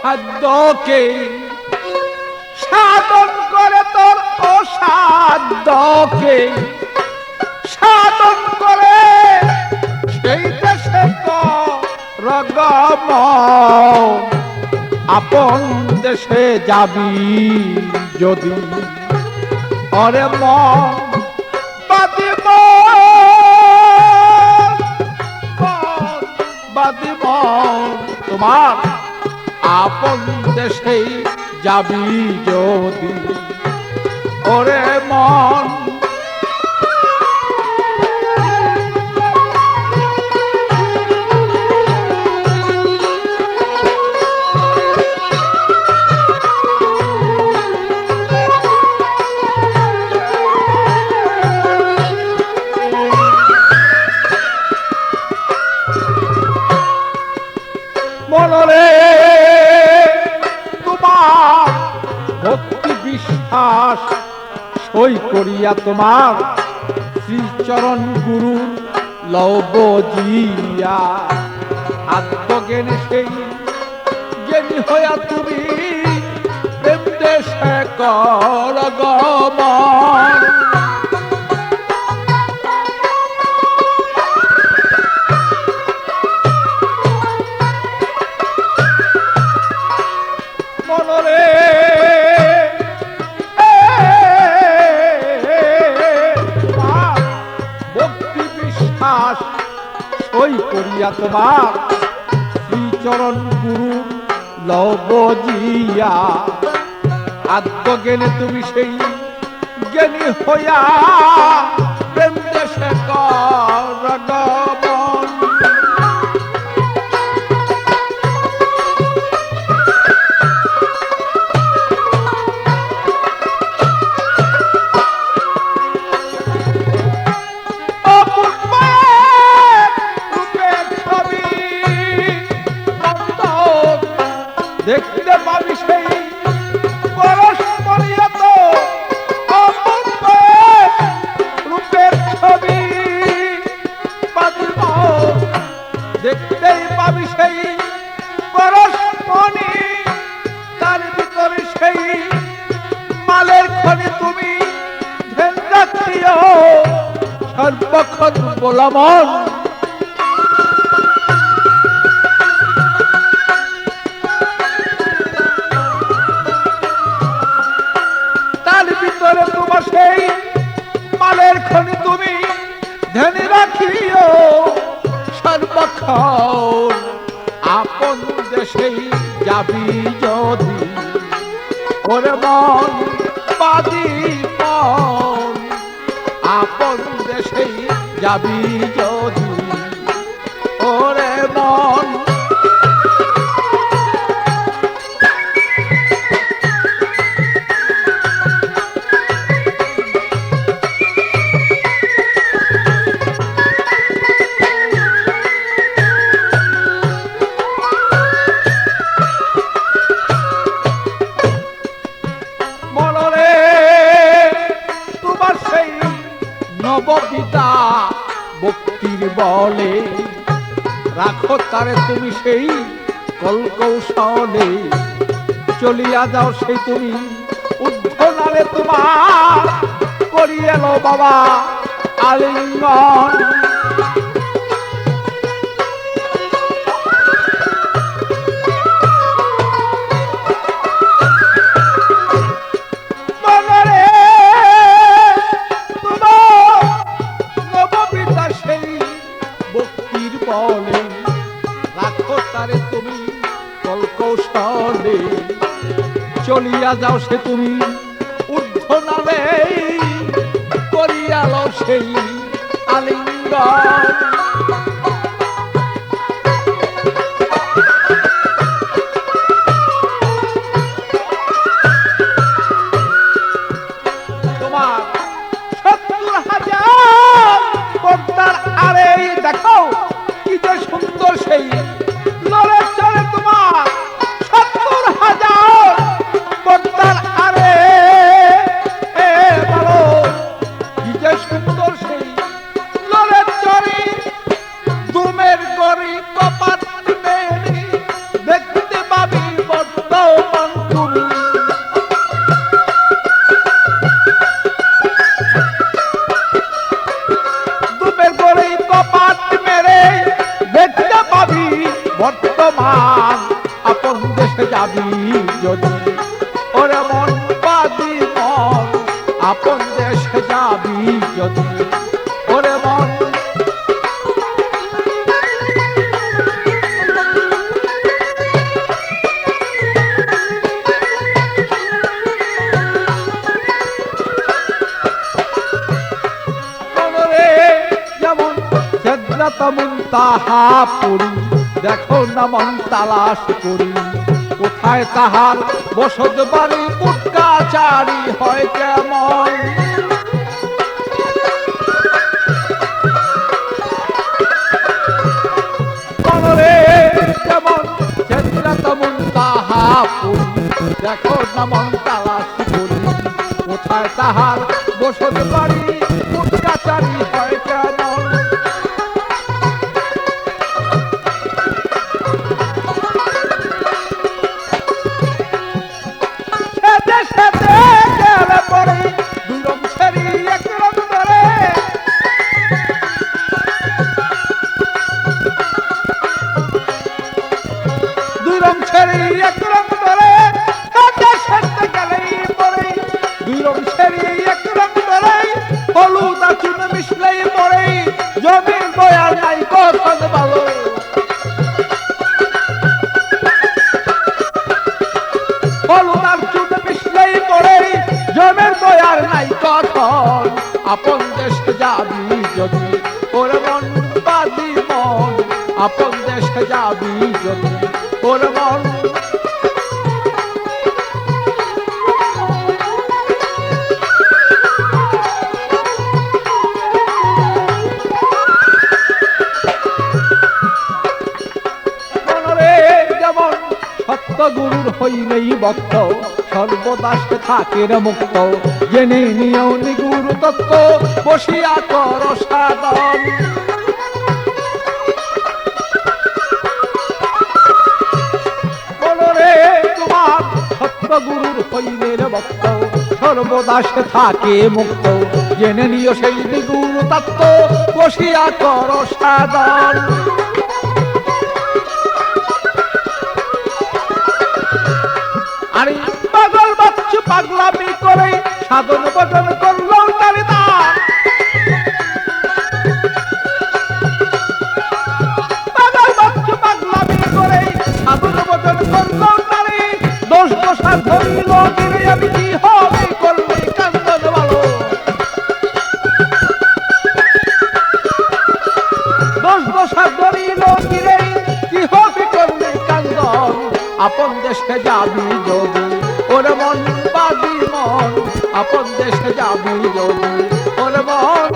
সাধ্যকে সাধন করে তোর অসাধ্যকে সাধন করে সেই দেশে রগম আপন দেশে যাবি যদি অরে মন বাদিব বাদিব তোমার আপন দেশে যাবি যদি ওরে মন মনরে তোমার ভক্তি বিশ্বাস সই করিয়া তোমার শ্রীচরণ গুরু লব জিয়া আত্মজ্ঞানে সেই জ্ঞানী হইয়া তুমি প্রেম দেশে কর গমন সই করিয়া তোমার শ্রীচরণ গুরু লব জিয়া আত্মজ্ঞানে তুমি সেই জ্ঞানী হইয়া প্রেম দেশে কর গমন দেখতে পাবি সেই পরস্পরিয়ত রূপের ছবি দেখতেই পাবি সেই পরস্পরি তার ভিতরে সেই মালের খনি তুমি ধ্যান রাখিও সর্বক্ষণ বলমন তোমার সেই মালের খনি তুমি ধ্যানে রাখিও সর্বক্ষণ আপন দেশে যাবি যদি ওরে মন বাদিব আপন দেশে যাবি যদি ওরে মন নববিদা ভক্তির বলে রাখো তারে তুমি সেই কলকৌশলে চলিয়া যাও সেই তুমি উদ্ধনালে তোমার করিয়ে লো বাবা আলিঙ্গন রাখো তারে তুমি কলকৌশলে চলিয়া যাও সে তুমি ঊর্ধ্বনালে করিয়া লও সেই আলিঙ্গন তোমার ৭০,০০০ পর্দার আরে দেখো কি যে সুন্দর সেই লড়ে চলে তোমার ৭০,০০০ পর্দার আরে বলো কি যে সুন্দর সেই লড়ে চলে যদি, ওরে মন বাদি মন আপন দেশে যাবি যদি, ওরে মন মুনতাহা পুরী দেখো না মন তালাশ করি, কোথায় তাহার বসত বাড়ি পুটকাচারি হয় কেমন। মনরে যেমন চেতনাত মুনতাহা পুরী দেখো না মন তালাশ করি, কোথায় তাহার বসত বাড়ি পুটকাচারি হয় কেমন। আপন দেশে যাবি যদি, ওরে মন বাদি মন আপন দেশে যাবি যদি, ওরে মন মনরে যেমন সত্য গুরুর হইলেই ভক্ত সর্বদাস থাকে মুক্ত, জেনে নিও নিগুরু তত্ত্ব বসিয়া কর সাধন। মনরে তোমার সত্য গুরুর হইলে ভক্ত সর্বদাস থাকে মুক্ত, জেনে নিও সেই নিগুরু তত্ত্ব বসিয়া কর সাধন। আরে পাগল বাচ্চু পাগলামি করে সাধন ভজন করলো তারি দান, পাগল বাচ্চু পাগলামি করে সাধন ভজন করলো তারি, দোষ দোষা ধরিল গিরে আমি কি হবে করলে কান্দন ভালো, দোষ দোষা ধরিল গিরে কি হবে করলে কান্দন। আপন দেশে যাবি যদি, ওরে মন বাদি মন আপন দেশে যাবি যদি, ওরে মন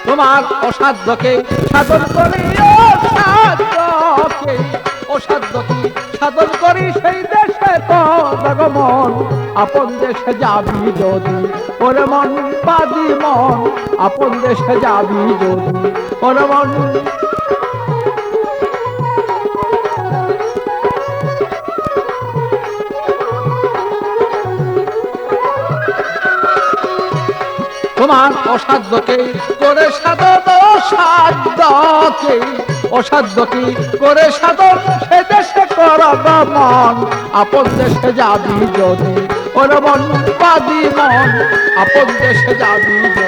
তোমার অসাধ্যকে সাধন করি, অসাধ্যকে অসাধ্যকে সাধন করি সেই দেশে তো জগমন। আপন দেশে যাবি যদি, ওরে মন বাদি মন আপন দেশে যাবি যদি, ওরে মন তোমার অসাধ্যকে করে সাধন, অসাধ্যকে অসাধ্যকে করে সাধন সে দেশে কর গমন। আপন দেশে যাবি যদি, ওরে মন বাদি মন আপন দেশে যাবি যদি।